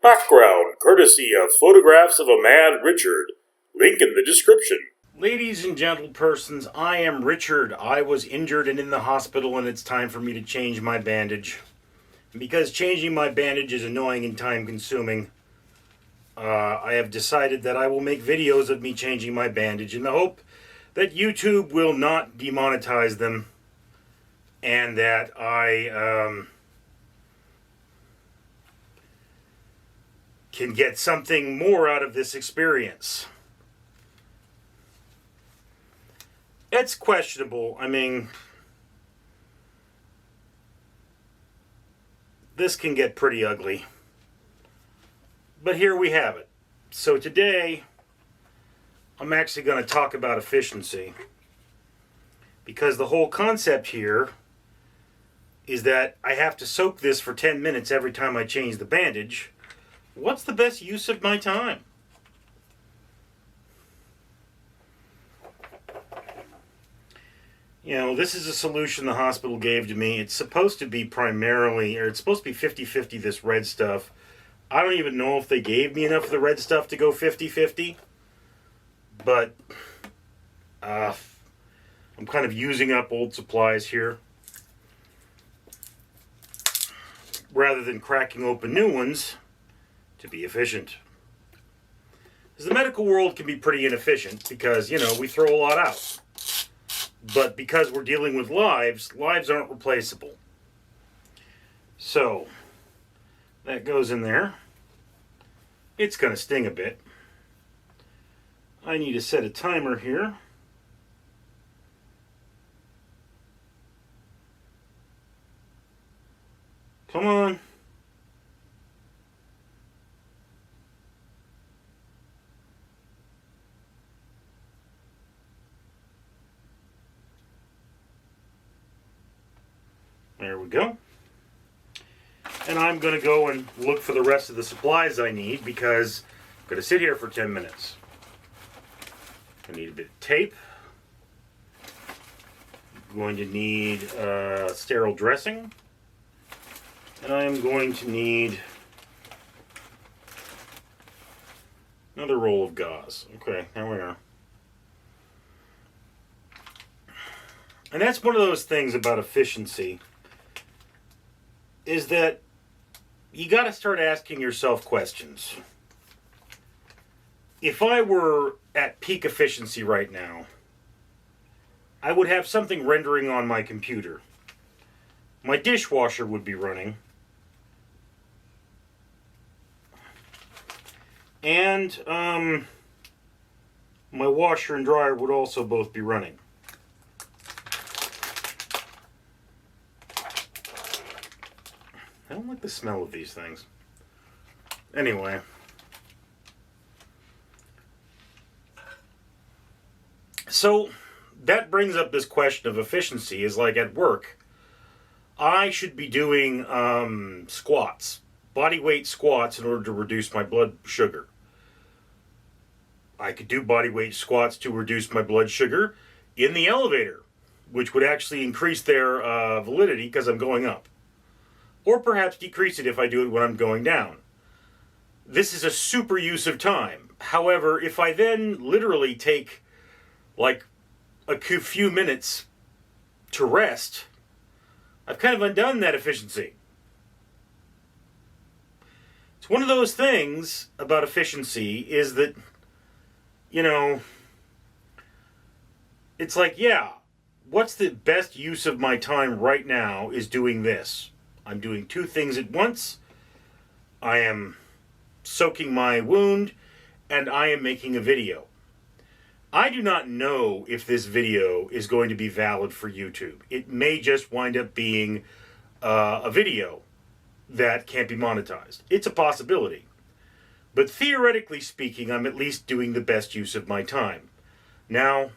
Background courtesy of Photographs of a Mad Richard. Link in the description. Ladies and gentlepersons, I am Richard. I was injured and in the hospital, and it's time for me to change my bandage. And because changing my bandage is annoying and time consuming, I have decided that I will make videos of me changing my bandage in the hope that YouTube will not demonetize them and that I can get something more out of this experience. It's questionable. I mean, this can get pretty ugly. But here we have it. So today, I'm actually going to talk about efficiency. Because the whole concept here is that I have to soak this for 10 minutes every time I change the bandage. What's the best use of my time? You know, this is a solution the hospital gave to me. It's supposed to be primarily, or it's supposed to be 50-50 this red stuff. I don't even know if they gave me enough of the red stuff to go 50-50. But, I'm kind of using up old supplies here. Rather than cracking open new ones to be efficient. Because the medical world can be pretty inefficient because, you know, we throw a lot out. But because we're dealing with lives aren't replaceable. So, that goes in there. It's going to sting a bit. I need to set a timer here. Come on. There we go. And I'm going to go and look for the rest of the supplies I need because I'm going to sit here for 10 minutes. I need a bit of tape. I'm going to need sterile dressing. And I am going to need another roll of gauze. Okay, there we are. And that's one of those things about efficiency, is that you got to start asking yourself questions. If I were at peak efficiency right now, I would have something rendering on my computer. My dishwasher would be running. And my washer and dryer would also both be running. I don't like the smell of these things. Anyway. So, that brings up this question of efficiency. Is like at work, I should be doing squats. Body weight squats in order to reduce my blood sugar. I could do body weight squats to reduce my blood sugar in the elevator, which would actually increase their validity because I'm going up. Or perhaps decrease it if I do it when I'm going down. This is a super use of time. However, if I then literally take like a few minutes to rest, I've kind of undone that efficiency. It's one of those things about efficiency is that, you know, it's like, yeah, what's the best use of my time right now is doing this. I'm doing two things at once. I am soaking my wound, and I am making a video. I do not know if this video is going to be valid for YouTube. It may just wind up being a video that can't be monetized. It's a possibility. But theoretically speaking, I'm at least doing the best use of my time. Now,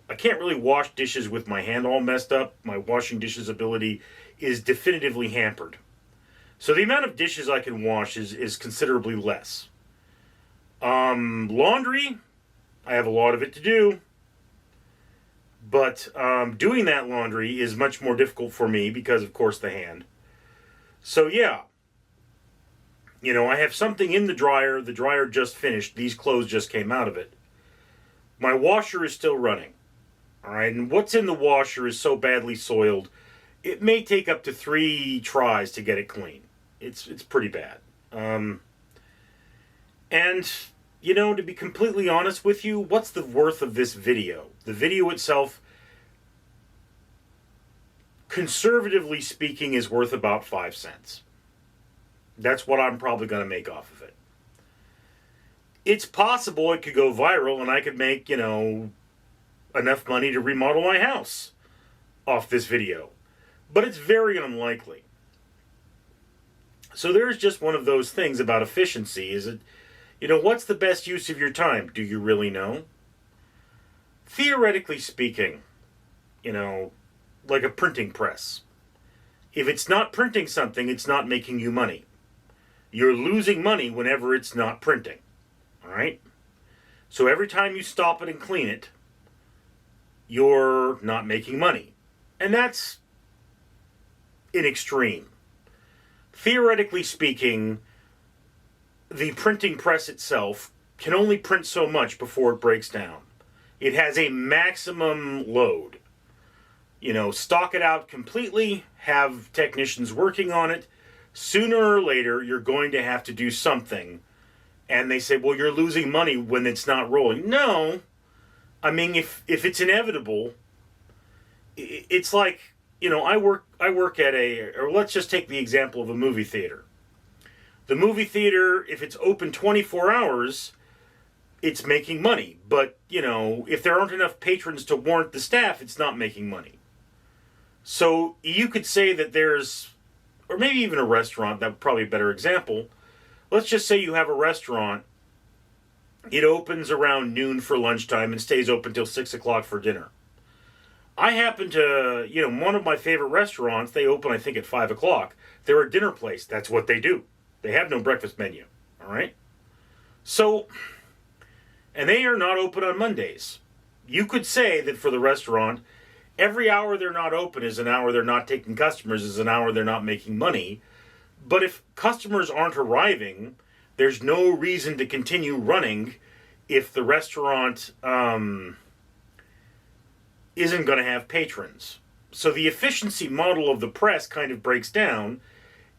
I can't really wash dishes with my hand all messed up. My washing dishes ability is definitively hampered. So the amount of dishes I can wash is considerably less. Laundry, I have a lot of it to do. But doing that laundry is much more difficult for me because, of course, the hand. So yeah, I have something in the dryer just finished, these clothes just came out of it. My washer is still running, all right, and what's in the washer is so badly soiled, it may take up to 3 tries to get it clean. It's pretty bad. And, to be completely honest with you, what's the worth of this video? The video itself, conservatively speaking, is worth about 5 cents. That's what I'm probably going to make off of it. It's possible it could go viral and I could make, enough money to remodel my house off this video. But it's very unlikely. So there's just one of those things about efficiency. Is it, what's the best use of your time? Do you really know? Theoretically speaking, like a printing press. If it's not printing something, it's not making you money. You're losing money whenever it's not printing. All right? So every time you stop it and clean it, you're not making money. And that's an extreme. Theoretically speaking, the printing press itself can only print so much before it breaks down. It has a maximum load. Stock it out completely, have technicians working on it. Sooner or later, you're going to have to do something. And they say, well, you're losing money when it's not rolling. No. I mean, if it's inevitable, it's like, I work at or let's just take the example of a movie theater. The movie theater, if it's open 24 hours, it's making money. But, if there aren't enough patrons to warrant the staff, it's not making money. So you could say that there's, or maybe even a restaurant, that's probably a better example. Let's just say you have a restaurant. It opens around noon for lunchtime and stays open till 6 o'clock for dinner. I happen to, one of my favorite restaurants, they open, I think, at 5 o'clock. They're a dinner place. That's what they do. They have no breakfast menu. All right? So, and they are not open on Mondays. You could say that for the restaurant, every hour they're not open is an hour they're not taking customers, is an hour they're not making money. But if customers aren't arriving, there's no reason to continue running if the restaurant isn't going to have patrons. So the efficiency model of the press kind of breaks down.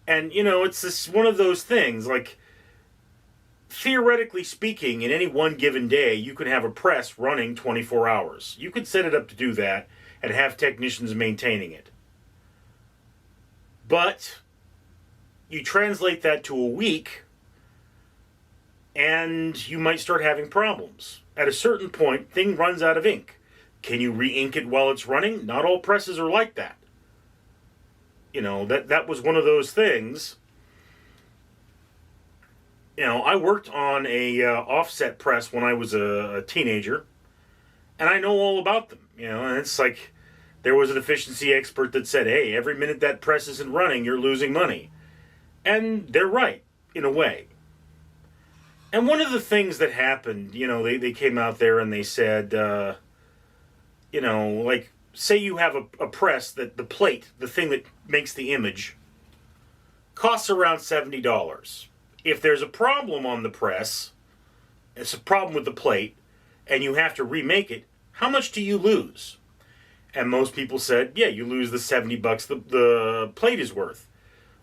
And, it's this one of those things, like, theoretically speaking, in any one given day, you could have a press running 24 hours. You could set it up to do that and have technicians maintaining it. But you translate that to a week, and you might start having problems. At a certain point, thing runs out of ink. Can you re-ink it while it's running? Not all presses are like that. That was one of those things. I worked on a offset press when I was a teenager, and I know all about them. And it's like there was an efficiency expert that said, hey, every minute that press isn't running, you're losing money. And they're right, in a way. And one of the things that happened, they came out there and they said, like, say you have a press that the plate, the thing that makes the image, costs around $70. If there's a problem on the press, it's a problem with the plate, and you have to remake it, how much do you lose? And most people said, yeah, you lose the $70 the plate is worth.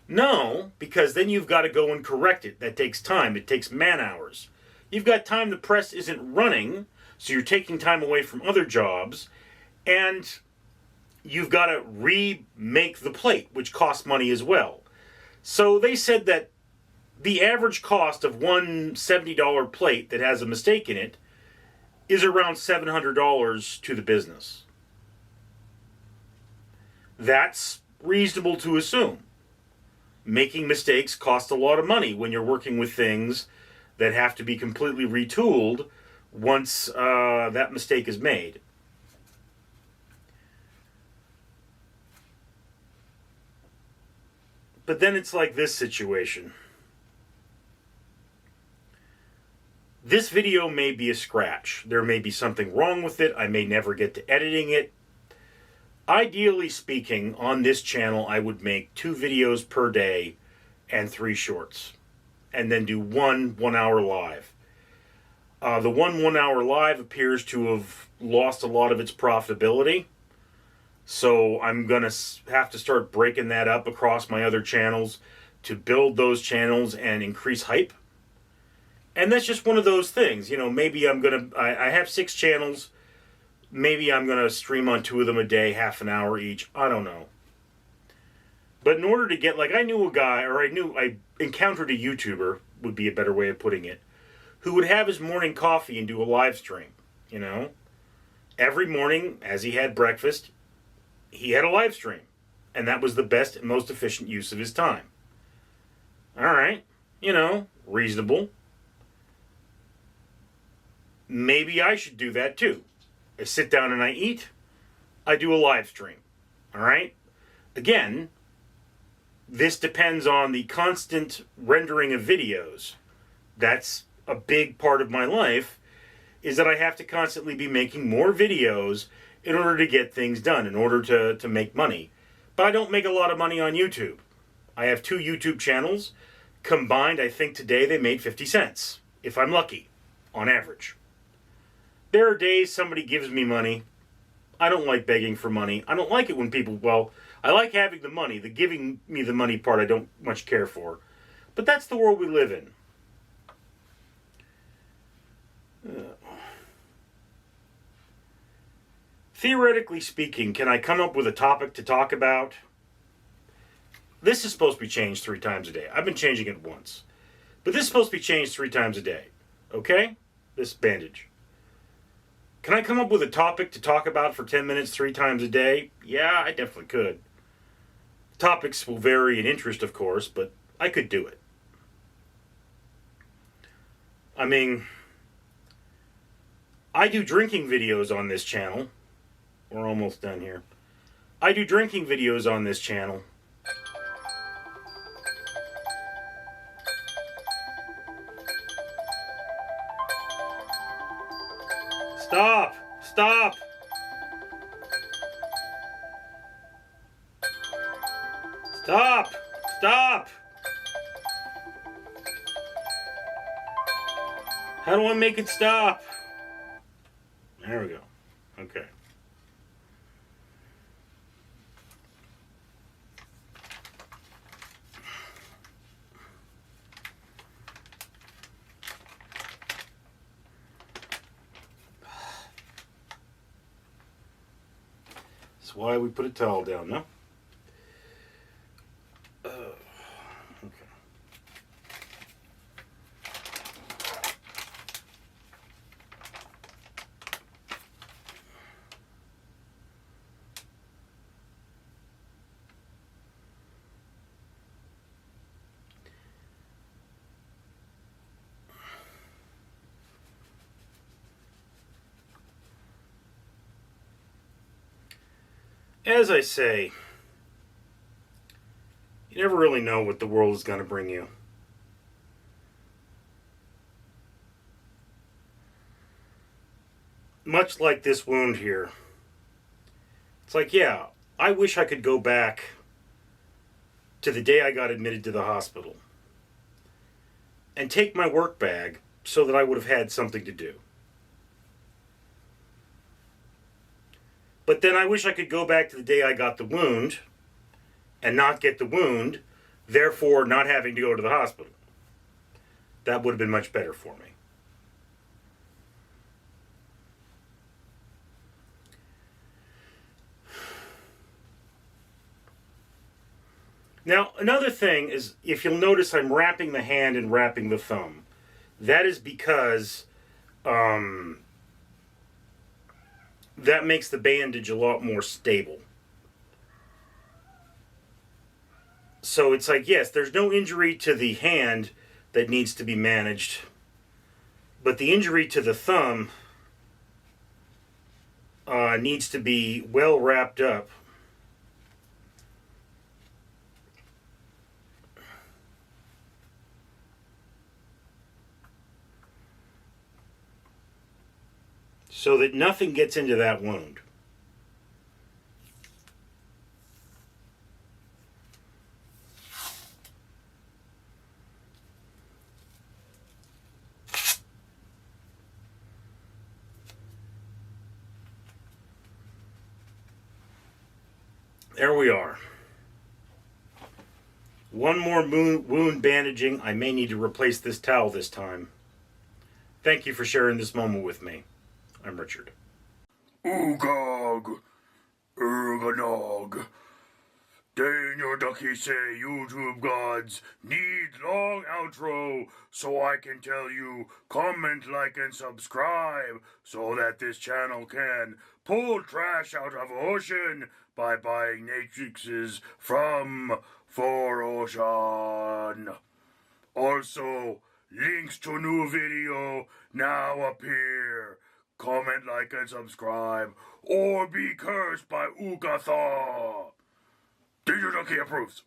No, because then you've got to go and correct it. That takes time. It takes man hours. You've got time the press isn't running, so you're taking time away from other jobs, and you've got to remake the plate, which costs money as well. So they said that the average cost of one $70 plate that has a mistake in it is around $700 to the business. That's reasonable to assume. Making mistakes costs a lot of money when you're working with things that have to be completely retooled once that mistake is made. But then it's like this situation. This video may be a scratch. There may be something wrong with it. I may never get to editing it. Ideally speaking, on this channel, I would make 2 videos per day and 3 shorts. and then do one 1 hour live. The 1 hour live appears to have lost a lot of its profitability. So I'm going to have to start breaking that up across my other channels to build those channels and increase hype. And that's just one of those things. You know, maybe I have 6 channels. Maybe I'm going to stream on 2 of them a day, half an hour each. I don't know. But in order to get, like, I encountered a YouTuber, would be a better way of putting it, who would have his morning coffee and do a live stream, you know? Every morning, as he had breakfast, he had a live stream. And that was the best and most efficient use of his time. All right, you know, reasonable. Maybe I should do that too. I sit down and I eat. I do a live stream. All right? Again, this depends on the constant rendering of videos. That's a big part of my life, is that I have to constantly be making more videos in order to get things done, in order to make money. But I don't make a lot of money on YouTube. I have 2 YouTube channels. Combined, I think today they made 50 cents, if I'm lucky, on average. There are days somebody gives me money. I don't like begging for money. I don't like it when people, well, I like having the money. The giving me the money part I don't much care for. But that's the world we live in. Theoretically speaking, can I come up with a topic to talk about? This is supposed to be changed 3 times a day. I've been changing it once. But this is supposed to be changed 3 times a day. Okay? This bandage. Can I come up with a topic to talk about for 10 minutes 3 times a day? Yeah, I definitely could. Topics will vary in interest, of course, but I could do it. I mean, I do drinking videos on this channel. We're almost done here. I do drinking videos on this channel. Stop! Stop! Stop! Stop! How do I make it stop? There we go. Okay. That's why we put a towel down, no? Okay. As I say, you never really know what the world is going to bring you. Much like this wound here. It's like, yeah, I wish I could go back to the day I got admitted to the hospital and take my work bag so that I would have had something to do. But then I wish I could go back to the day I got the wound and not get the wound, therefore not having to go to the hospital. That would have been much better for me. Now, another thing is, if you'll notice, I'm wrapping the hand and wrapping the thumb. That is because that makes the bandage a lot more stable. So it's like, yes, there's no injury to the hand that needs to be managed, but the injury to the thumb needs to be well wrapped up. So that nothing gets into that wound. There we are. One more wound bandaging. I may need to replace this towel this time. Thank you for sharing this moment with me. I'm Richard. Oogog, ergonog. Daniel Ducky say YouTube gods need long outro so I can tell you comment, like, and subscribe so that this channel can pull trash out of ocean by buying matrices from For Ocean. Also, links to new video now appear. Comment, like, and subscribe, or be cursed by Ugatha. Daniel Ducky approves.